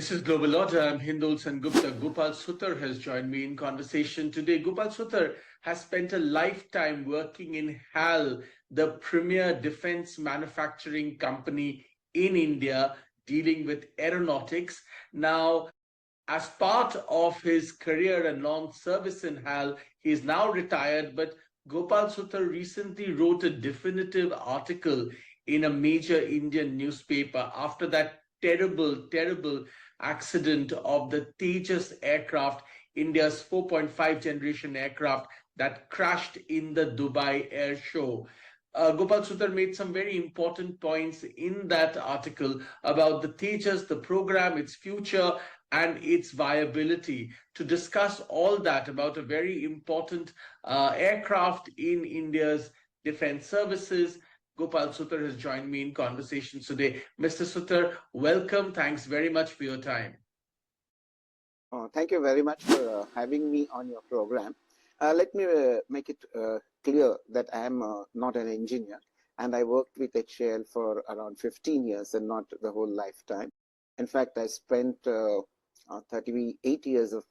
This is Global Order. I'm Hindol Sengupta. Gopal Sutar has joined me in conversation today. Gopal Sutar has spent a lifetime working in HAL, the premier defense manufacturing company in India, dealing with aeronautics. Now, as part of his career and long service in HAL, he is now retired, but Gopal Sutar recently wrote a definitive article in a major Indian newspaper after that terrible accident of the Tejas aircraft, India's 4.5 generation aircraft that crashed in the Dubai Airshow. Gopal Sutar made some very important points in that article about the Tejas, the program, its future, and its viability. To discuss all that about a very important aircraft in India's defense services, Gopal Sutar has joined me in conversation today. Mr. Sutar, welcome. Thanks very much for your time. Thank you very much for having me on your program. Let me make it clear that I am not an engineer, and I worked with HAL for around 15 years and not the whole lifetime. In fact, I spent 38 years of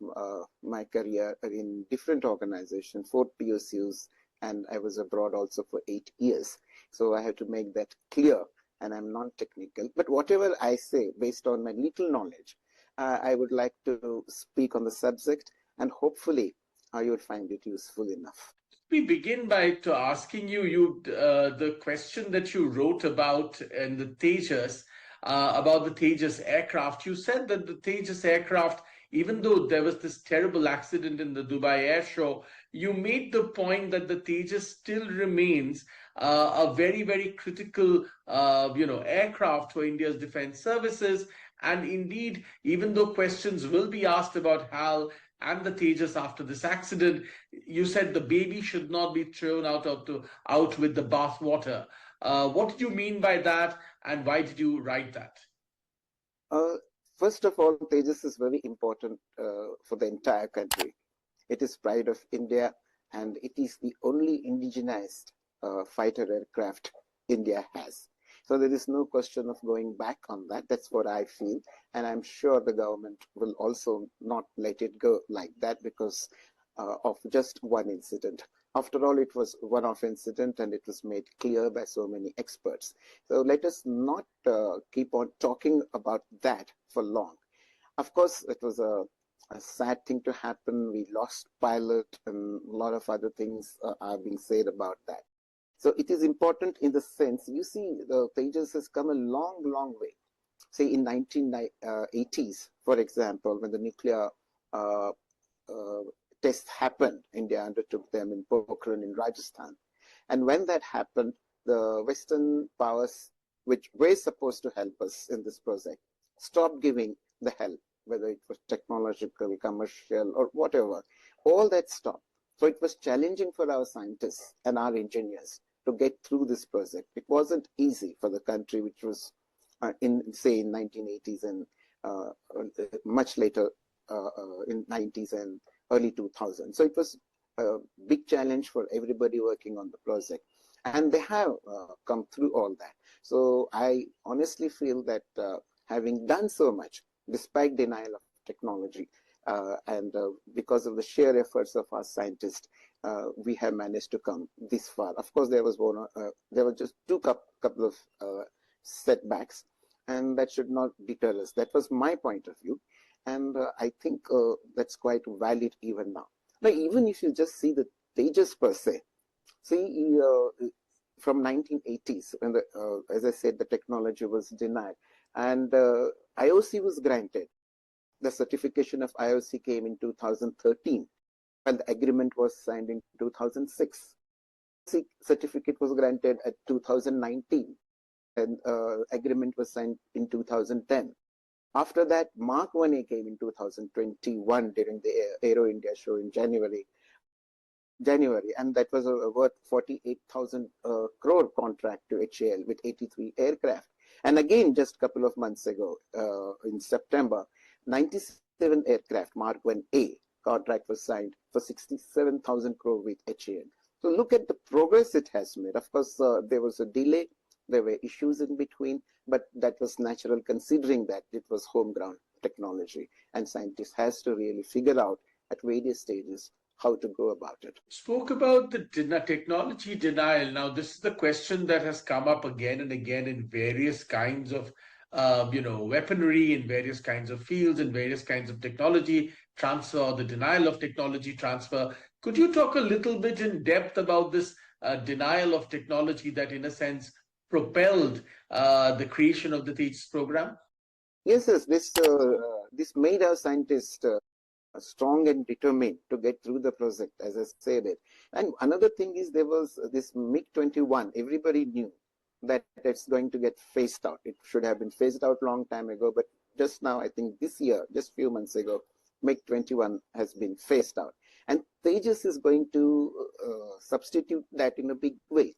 my career in different organizations, 4 PSUs, and I was abroad also for 8 years. So I have to make that clear, and I'm non-technical. But whatever I say, based on my little knowledge, I would like to speak on the subject, and hopefully you will find it useful enough. We begin by asking you the question that you wrote about in the Tejas, about the Tejas aircraft. You said that the Tejas aircraft, even though there was this terrible accident in the Dubai Airshow, you made the point that the Tejas still remains a very critical, aircraft for India's defense services. And indeed, even though questions will be asked about HAL and the Tejas after this accident, you said the baby should not be thrown out with the bathwater. What did you mean by that, and why did you write that? First of all, Tejas is very important for the entire country. It is pride of India, and it is the only indigenized fighter aircraft India has. So there is no question of going back on that. That's what I feel. And I'm sure the government will also not let it go like that because of just one incident. After all, it was one-off incident, and it was made clear by so many experts. So let us not keep on talking about that for long. Of course, it was a sad thing to happen. We lost pilot, and a lot of other things are being said about that. So it is important in the sense, you see, the Tejas has come a long way. Say in 1980s, for example, when the nuclear tests happened, India undertook them in Pokhran in Rajasthan. And when that happened, the Western powers, which were supposed to help us in this project, stopped giving the help, whether it was technological, commercial, or whatever. All that stopped. So it was challenging for our scientists and our engineers to get through this project. It wasn't easy for the country, which was in 1980s and much later in 90s and early 2000s. So it was a big challenge for everybody working on the project. And they have come through all that. So I honestly feel that having done so much, despite denial of technology, and because of the sheer efforts of our scientists, we have managed to come this far. Of course, there were just couple of setbacks, and that should not deter us. That was my point of view, and I think that's quite valid even now. Now, even if you just see the Tejas per se, see from 1980s, when as I said, the technology was denied, and IOC was granted. The certification of IOC came in 2013, and the agreement was signed in 2006. The certificate was granted at 2019, and agreement was signed in 2010. After that, Mark 1A came in 2021 during the Aero India show in January, and that was worth 48,000 crore contract to HAL with 83 aircraft. And again, just a couple of months ago, in September, 97 aircraft Mark 1A contract was signed for 67,000 crore with HAL. So look at the progress it has made. Of course, there was a delay. There were issues in between, but that was natural considering that it was home ground technology, and scientists has to really figure out at various stages how to go about it. Spoke about the technology denial. Now, this is the question that has come up again and again in various kinds of, weaponry, in various kinds of fields, in various kinds of technology transfer, the denial of technology transfer. Could you talk a little bit in depth about this denial of technology that, in a sense, propelled the creation of the Tejas program? Yes, this made our scientists strong and determined to get through the project, as I said it. And another thing is there was this MiG-21. Everybody knew that it's going to get phased out. It should have been phased out long time ago, but just now, I think this year, just a few months ago, MiG-21 has been phased out. And Tejas is going to substitute that in a big way.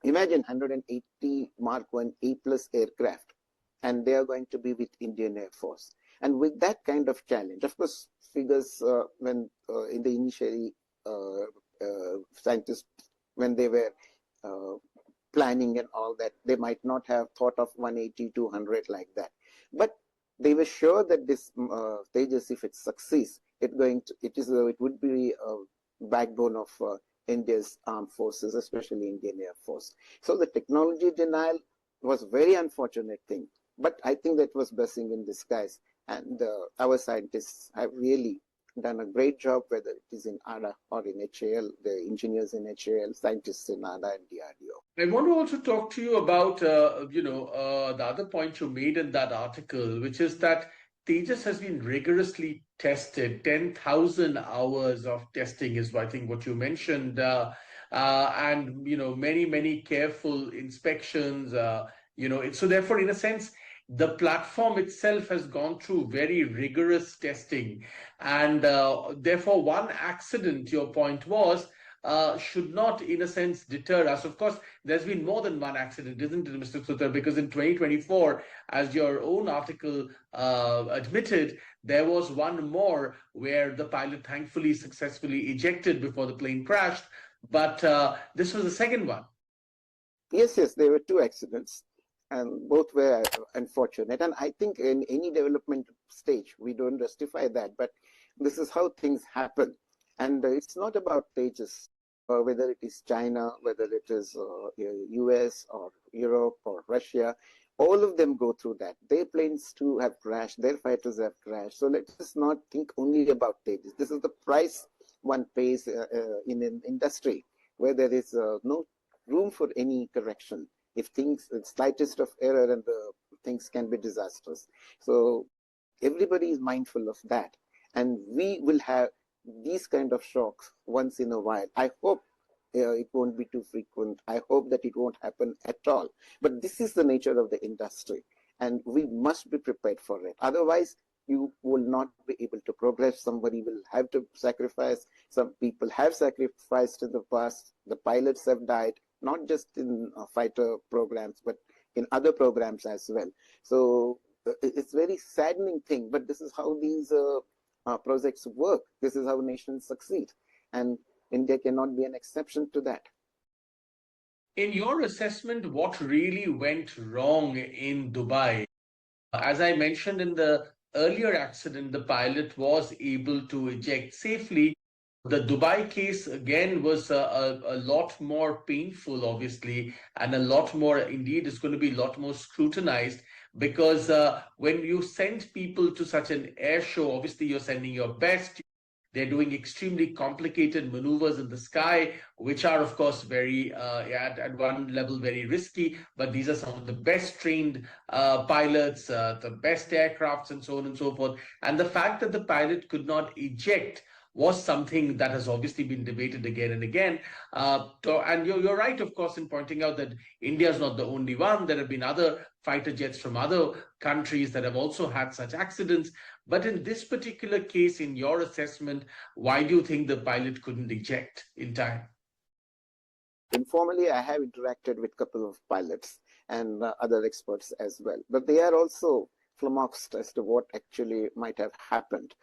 Imagine 180 Mark 1 A+ aircraft, and they are going to be with Indian Air Force. And with that kind of challenge, of course, figures when in the initially scientists, when they were planning and all that, they might not have thought of 180, 200 like that. But they were sure that this Tejas, if it succeeds, it would be a backbone of India's armed forces, especially Indian Air Force. So the technology denial was a very unfortunate thing, but I think that was blessing in disguise. And our scientists have really done a great job, whether it is in ADA or in HAL, the engineers in HAL, scientists in ADA and DRDO. I want to also talk to you about, the other point you made in that article, which is that Tejas has been rigorously tested. 10,000 hours of testing is, I think, what you mentioned. And, many careful inspections, so therefore, in a sense, the platform itself has gone through very rigorous testing. And therefore, one accident, your point was, should not, in a sense, deter us. Of course, there's been more than one accident, isn't it, Mr. Sutar? Because in 2024, as your own article admitted, there was one more where the pilot thankfully successfully ejected before the plane crashed. But this was the second one. Yes, there were two accidents, and both were unfortunate. And I think in any development stage, we don't justify that, but this is how things happen. And it's not about Tejas, whether it is China, whether it is US or Europe or Russia, all of them go through that. Their planes too have crashed, their fighters have crashed. So let us not think only about Tejas. This is the price one pays in an industry where there is no room for any correction. If things, the slightest of error, and the things can be disastrous. So everybody is mindful of that. And we will have these kind of shocks once in a while. I hope it won't be too frequent. I hope that it won't happen at all. But this is the nature of the industry, and we must be prepared for it. Otherwise, you will not be able to progress. Somebody will have to sacrifice. Some people have sacrificed in the past. The pilots have died, not just in fighter programs, but in other programs as well. So it's a very saddening thing, but this is how these projects work. This is how nations succeed. And India cannot be an exception to that. In your assessment, what really went wrong in Dubai? As I mentioned in the earlier accident, the pilot was able to eject safely. The Dubai case, again, was a lot more painful, obviously, and a lot more, indeed, it's going to be a lot more scrutinized, because when you send people to such an air show, obviously you're sending your best. They're doing extremely complicated maneuvers in the sky, which are, of course, very, at one level, very risky. But these are some of the best trained pilots, the best aircrafts, and so on and so forth. And the fact that the pilot could not eject was something that has obviously been debated again and again. And you're right, of course, in pointing out that India is not the only one. There have been other fighter jets from other countries that have also had such accidents. But in this particular case, in your assessment, why do you think the pilot couldn't eject in time? Informally, I have interacted with a couple of pilots and other experts as well. But they are also flummoxed as to what actually might have happened.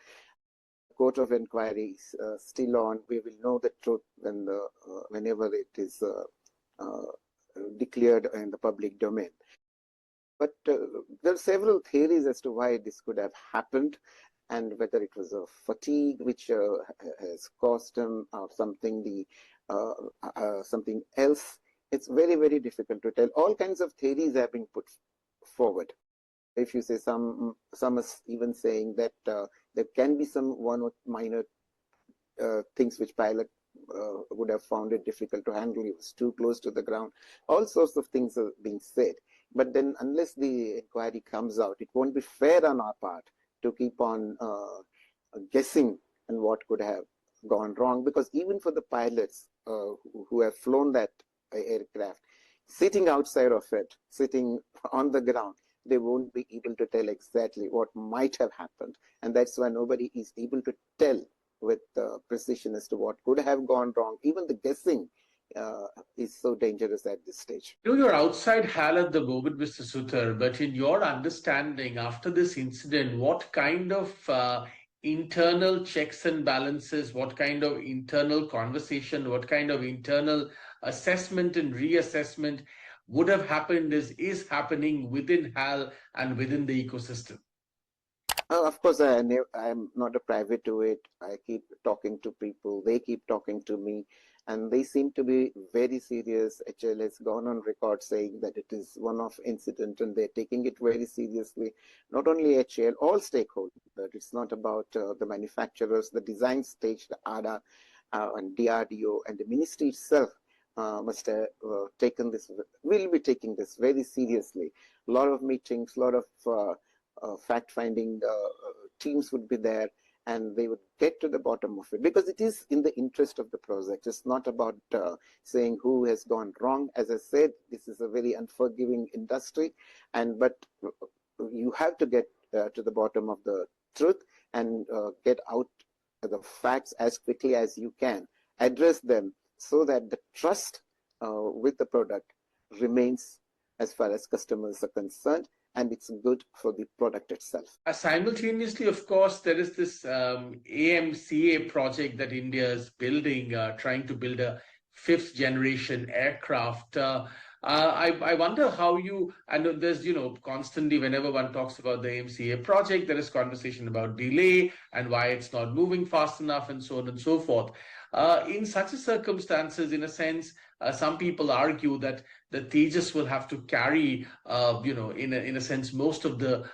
Court of inquiry is still on. We will know the truth whenever it is declared in the public domain. But there are several theories as to why this could have happened, and whether it was a fatigue which has caused them, or something else. It's very, very difficult to tell. All kinds of theories have been put forward. If you say some are even saying that there can be some one or minor things which pilot would have found it difficult to handle. It was too close to the ground. All sorts of things are being said. But then unless the inquiry comes out, it won't be fair on our part to keep on guessing and what could have gone wrong. Because even for the pilots who have flown that aircraft, sitting outside of it, sitting on the ground, they won't be able to tell exactly what might have happened. And that's why nobody is able to tell with precision as to what could have gone wrong. Even the guessing is so dangerous at this stage. You know, you're outside HAL at the moment, Mr. Sutar, but in your understanding, after this incident, what kind of internal checks and balances, what kind of internal conversation, what kind of internal assessment and reassessment would have happened is happening within HAL and within the ecosystem? Of course, I'm not a private to it. I keep talking to people. They keep talking to me. And they seem to be very serious. HAL has gone on record saying that it is one-off incident and they're taking it very seriously. Not only HAL, all stakeholders. It's not about the manufacturers, the design stage, the ADA and DRDO, and the ministry itself must have taken this, will be taking this very seriously. A lot of meetings, a lot of fact-finding teams would be there, and they would get to the bottom of it, because it is in the interest of the project. It's not about saying who has gone wrong. As I said, this is a very unforgiving industry, but you have to get to the bottom of the truth and get out the facts as quickly as you can, address them so that the trust with the product remains as far as customers are concerned, and it's good for the product itself. Simultaneously, of course, there is this AMCA project that India is building, trying to build a fifth generation aircraft. I wonder how I know there's, constantly whenever one talks about the AMCA project, there is conversation about delay and why it's not moving fast enough and so on and so forth. In such circumstances, in a sense, some people argue that the Tejas will have to carry, in a sense, most of the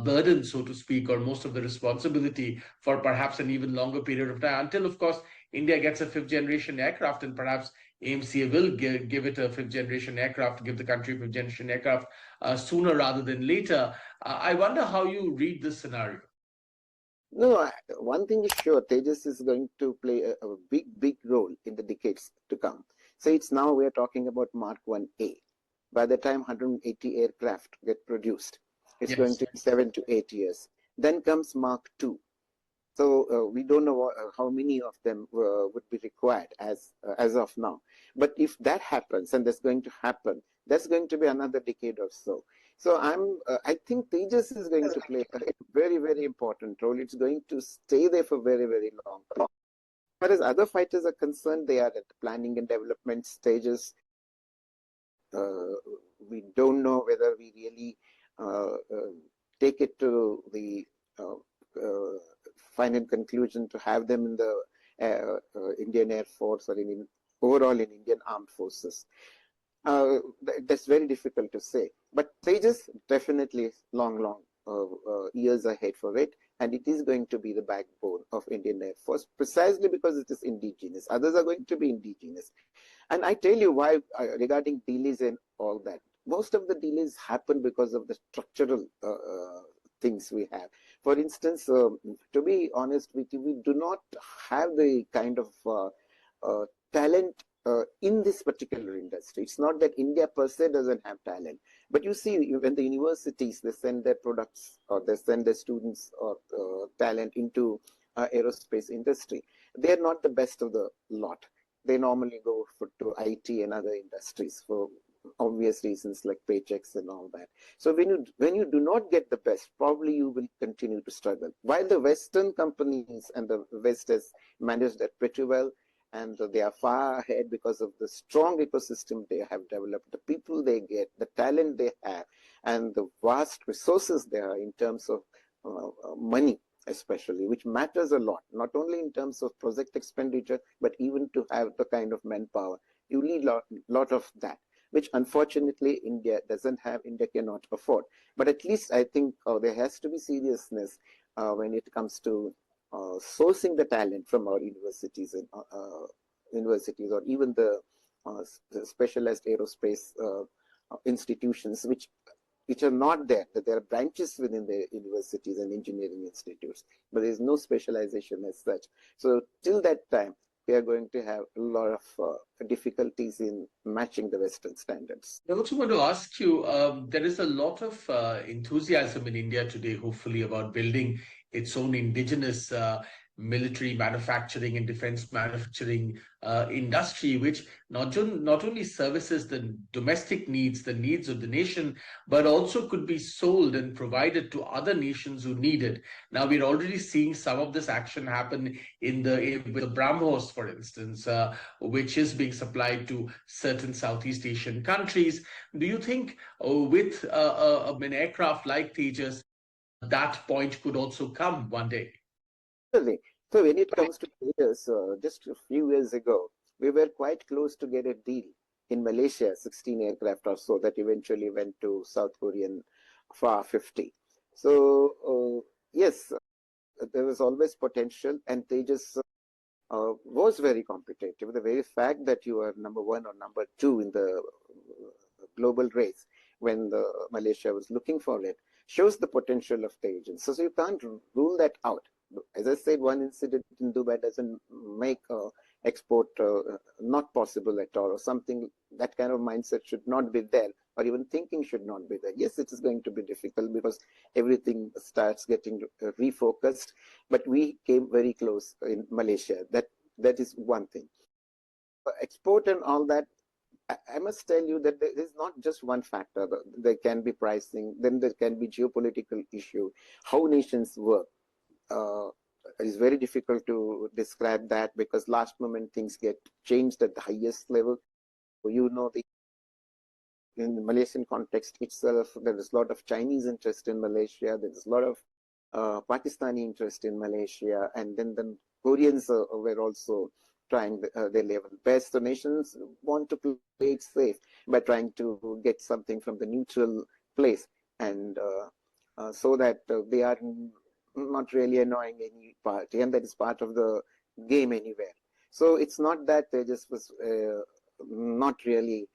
burden, so to speak, or most of the responsibility for perhaps an even longer period of time, until, of course, India gets a fifth generation aircraft, and perhaps AMCA will give it a fifth generation aircraft, give the country a fifth generation aircraft sooner rather than later. I wonder how you read this scenario. No, one thing is sure, Tejas is going to play a big, big role in the decades to come. So it's now we're talking about Mark 1A. By the time 180 aircraft get produced, it's going to be 7 to 8 years. Then comes Mark 2. So we don't know how many of them would be required as of now. But if that happens, and that's going to happen, that's going to be another decade or so. So I think Tejas is going to play a very, very important role. It's going to stay there for very, very long. As far as other fighters are concerned, they are at the planning and development stages. We don't know whether we really take it to the final conclusion to have them in the Indian Air Force or overall in Indian Armed Forces. That's very difficult to say. But Tejas definitely long years ahead for it, and it is going to be the backbone of Indian Air Force, precisely because it is indigenous. Others are going to be indigenous. And I tell you why, regarding delays and all that. Most of the delays happen because of the structural things we have. For instance, to be honest with you, we do not have the kind of talent in this particular industry. It's not that India per se doesn't have talent, but you see, when the universities, they send their products or they send their students or talent into aerospace industry, they're not the best of the lot. They normally go to IT and other industries for obvious reasons like paychecks and all that. So when you do not get the best, probably you will continue to struggle. While the Western companies and the West has managed that pretty well, and they are far ahead because of the strong ecosystem they have developed, the people they get, the talent they have, and the vast resources there are in terms of money, especially, which matters a lot, not only in terms of project expenditure, but even to have the kind of manpower. You need a lot of that, which unfortunately India doesn't have, India cannot afford. But at least I think there has to be seriousness when it comes to sourcing the talent from our universities and universities, or even the specialized aerospace institutions, which are not there. That there are branches within the universities and engineering institutes, but there is no specialization as such. So till that time, we are going to have a lot of difficulties in matching the Western standards. I also want to ask you, there is a lot of enthusiasm in India today, hopefully, about building its own indigenous military manufacturing and defense manufacturing industry, which not only services the domestic needs, the needs of the nation, but also could be sold and provided to other nations who need it. Now, we're already seeing some of this action happen with the BrahMos, for instance, which is being supplied to certain Southeast Asian countries. Do you think with an aircraft like Tejas, that point could also come one day? Certainly. So when it comes to Tejas, just a few years ago, we were quite close to get a deal in Malaysia, 16 aircraft or so, that eventually went to South Korean FAR 50. So yes, there was always potential, and Tejas was very competitive. The very fact that you are number one or number two in the global race when Malaysia was looking for it shows the potential of Tejas. So you can't rule that out. As I said, one incident in Dubai doesn't make export not possible at all, or something. That kind of mindset should not be there, or even thinking should not be there. Yes, it is going to be difficult because everything starts getting refocused, but we came very close in Malaysia. That is one thing. Export and all that, I must tell you that there is not just one factor. There can be pricing, then there can be geopolitical issue, how nations work. It's very difficult to describe that because last moment things get changed at the highest level. You know, in the Malaysian context itself, there is a lot of Chinese interest in Malaysia. There is a lot of Pakistani interest in Malaysia, and then the Koreans were also trying their level best. The nations want to play it safe by trying to get something from the neutral place, and so that they are not really annoying any party, and that is part of the game anywhere. So it's not that they just was not really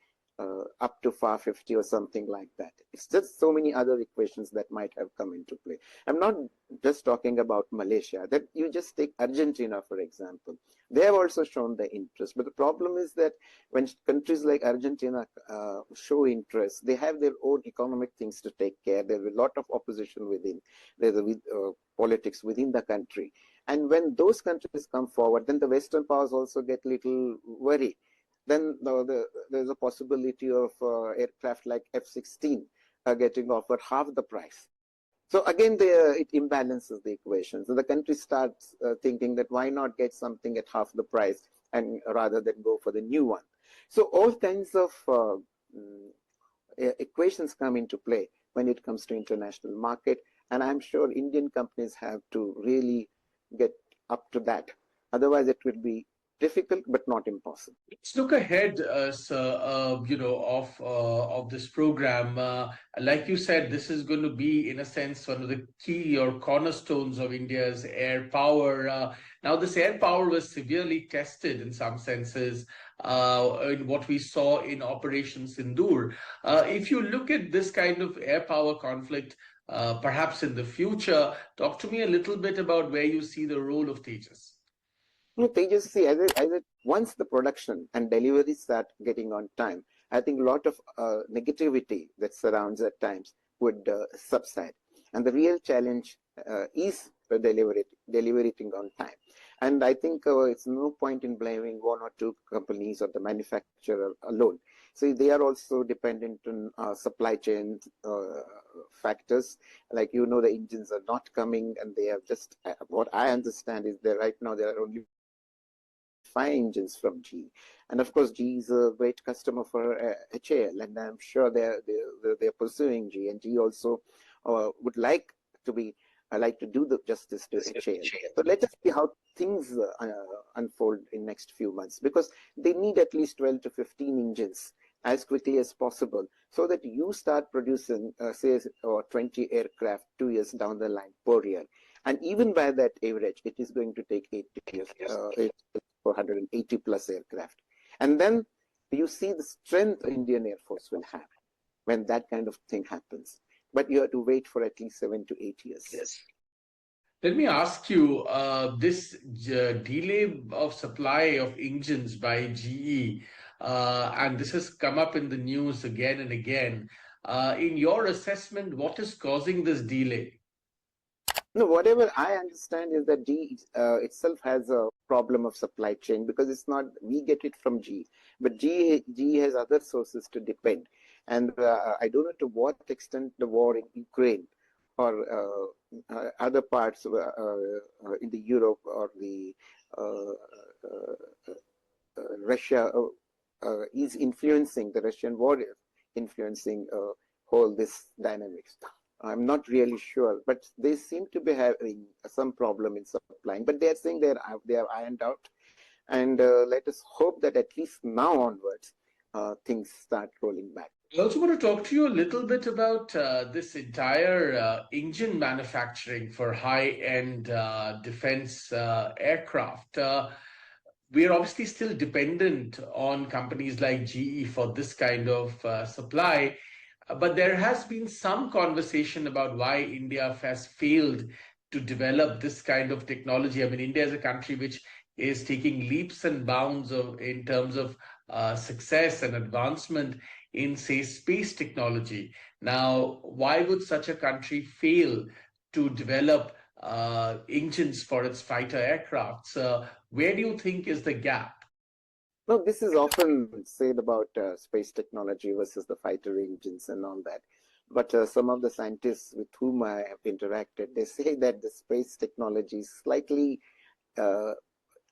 up to FAR 50 or something like that. It's just so many other equations that might have come into play. I'm not just talking about Malaysia. That you just take Argentina, for example. They have also shown the interest. But the problem is that when countries like Argentina show interest, they have their own economic things to take care. There's a lot of opposition within. There's politics within the country. And when those countries come forward, then the Western powers also get a little worried. Then there's a possibility of aircraft like F-16 getting offered half the price. So again, it imbalances the equation. So the country starts thinking that why not get something at half the price and rather than go for the new one. So all kinds of equations come into play when it comes to international market. And I'm sure Indian companies have to really get up to that. Otherwise, it will be difficult, but not impossible. Let's look ahead, sir, of this program. Like you said, this is going to be, in a sense, one of the key or cornerstones of India's air power. Now, this air power was severely tested in some senses in what we saw in Operation Sindoor. If you look at this kind of air power conflict, perhaps in the future, talk to me a little bit about where you see the role of Tejas. No, Tejas, see, once the production and delivery start getting on time, I think a lot of negativity that surrounds at times would subside. And the real challenge is delivering on time. And I think it's no point in blaming one or two companies or the manufacturer alone. So they are also dependent on supply chain factors. Like, the engines are not coming, and they have just, what I understand is that right now there are only 5 engines from GE. And of course, GE is a great customer for HAL, and I'm sure they're pursuing GE, and GE also would like to do the justice to HAL. So let us see how things unfold in next few months, because they need at least 12 to 15 engines as quickly as possible, so that you start producing, say, 20 aircraft 2 years down the line per year. And even by that average, it is going to take 8 years, 480 plus aircraft. And then you see the strength the Indian Air Force will have when that kind of thing happens. But you have to wait for at least 7 to 8 years. Yes. Let me ask you, this delay of supply of engines by GE, and this has come up in the news again and again. In your assessment, what is causing this delay? No, whatever I understand is that GE itself has a problem of supply chain, because it's not, we get it from GE, but GE has other sources to depend. And I don't know to what extent the war in Ukraine or other parts in the Europe or the Russia is influencing, the Russian war influencing whole this dynamics. I'm not really sure, but they seem to be having some problem in supplying. But they are saying they are ironed out, and let us hope that at least now onwards things start rolling back. I also want to talk to you a little bit about this entire engine manufacturing for high-end defense aircraft. We are obviously still dependent on companies like GE for this kind of supply. But there has been some conversation about why India has failed to develop this kind of technology. I mean, India is a country which is taking leaps and bounds in terms of success and advancement in, say, space technology. Now, why would such a country fail to develop engines for its fighter aircraft? Where do you think is the gap? No, this is often said about space technology versus the fighter engines and all that. But some of the scientists with whom I have interacted, they say that the space technology is slightly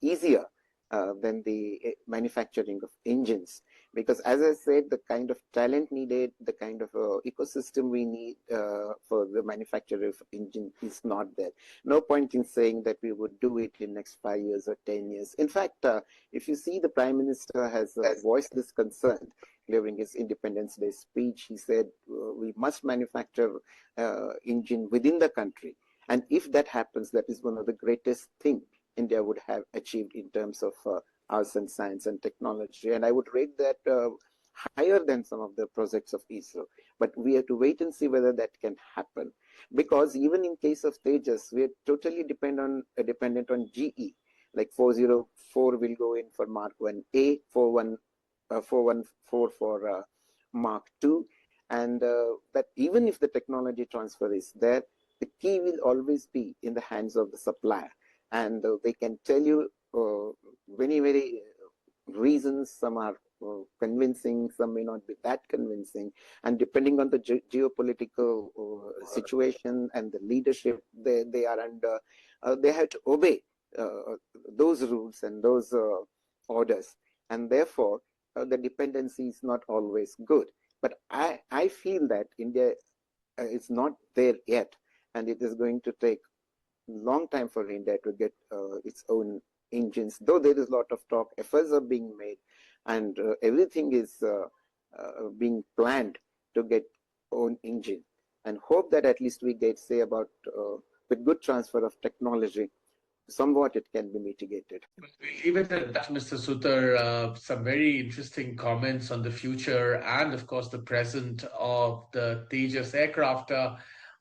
easier than the manufacturing of engines. Because as I said, the kind of talent needed, the kind of ecosystem we need for the manufacture of engine is not there. No point in saying that we would do it in next 5 years or 10 years. In fact, if you see, the Prime Minister has voiced this concern during his Independence Day speech. He said we must manufacture engine within the country. And if that happens, that is one of the greatest things India would have achieved in terms of arts and science and technology. And I would rate that higher than some of the projects of ISRO. But we have to wait and see whether that can happen. Because even in case of Tejas, we are totally dependent on GE. Like 404 will go in for Mark 1A, 414 for Mark 2. And that even if the technology transfer is there, the key will always be in the hands of the supplier. And they can tell you very reasons. Some are convincing, some may not be that convincing. And depending on the geopolitical situation and the leadership they are under, they have to obey those rules and those orders. And therefore, the dependency is not always good. But I feel that India is not there yet, and it is going to take long time for India to get its own engines, though there is a lot of talk, efforts are being made, and everything is being planned to get own engine, and hope that at least we get, say, about with good transfer of technology, somewhat it can be mitigated. We'll leave it at that, Mr. Sutar. Some very interesting comments on the future and, of course, the present of the Tejas aircraft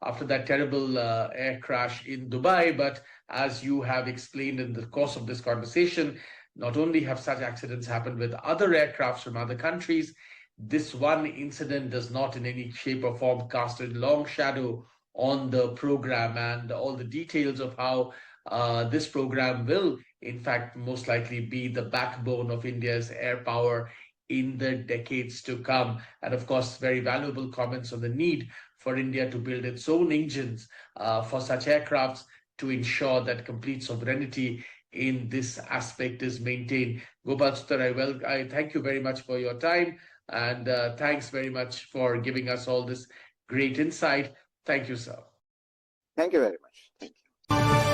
after that terrible air crash in Dubai. But as you have explained in the course of this conversation, not only have such accidents happened with other aircrafts from other countries, this one incident does not in any shape or form cast a long shadow on the program and all the details of how this program will, in fact, most likely be the backbone of India's air power in the decades to come. And of course, very valuable comments on the need for India to build its own engines for such aircrafts to ensure that complete sovereignty in this aspect is maintained. Gopal Sutar, I thank you very much for your time, and thanks very much for giving us all this great insight. Thank you, sir. Thank you very much. Thank you.